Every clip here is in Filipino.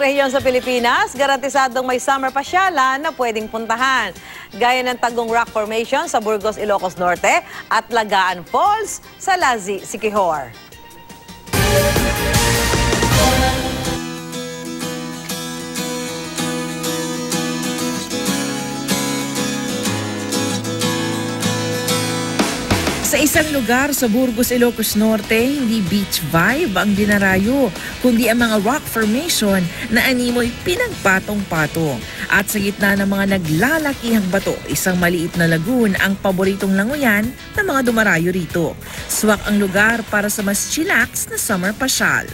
rehiyon sa Pilipinas, garantisadong may summer pasyalan na pwedeng puntahan. Gaya ng Tagum Rock Formation sa Burgos, Ilocos Norte at Lagaan Falls sa Lazi, Siquijor. Sa isang lugar sa Burgos, Ilocos Norte, hindi beach vibe ang dinarayo, kundi ang mga rock formation na animoy pinagpatong-patong. At sa gitna ng mga naglalakihang bato, isang maliit na lagoon ang paboritong langoyan ng mga dumarayo rito. Swak ang lugar para sa mas chillax na summer pasyal.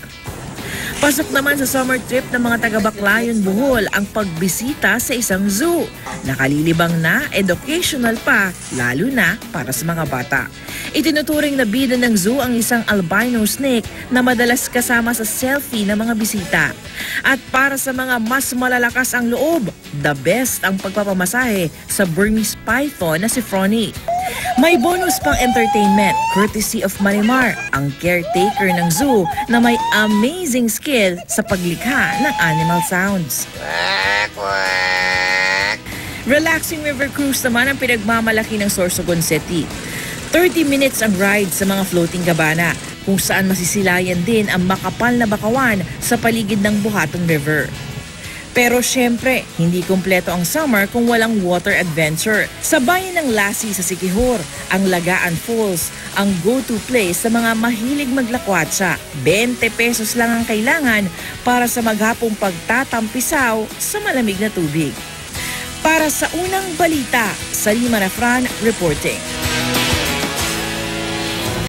Pasok naman sa summer trip ng mga taga-Baclayon, Bohol ang pagbisita sa isang zoo. Nakalilibang na, educational pa, lalo na para sa mga bata. Itinuturing na bida ng zoo ang isang albino snake na madalas kasama sa selfie ng mga bisita. At para sa mga mas malalakas ang loob, the best ang pagpapamasahe sa Burmese python na si Fronnie. May bonus pang entertainment courtesy of Marimar, ang caretaker ng zoo na may amazing skill sa paglikha ng animal sounds. Relaxing river cruise naman ang pinagmamalaki ng Sorsogon City. 30 minutes ang ride sa mga floating cabana kung saan masisilayan din ang makapal na bakawan sa paligid ng Buhatong River. Pero syempre, hindi kumpleto ang summer kung walang water adventure. Sa bayan ng Lassi sa Siquijor, ang Lagaan Falls ang go-to place sa mga mahilig maglakwatsa. 20 pesos lang ang kailangan para sa maghapong pagtatampisaw sa malamig na tubig. Para sa unang balita, Salima Refran reporting.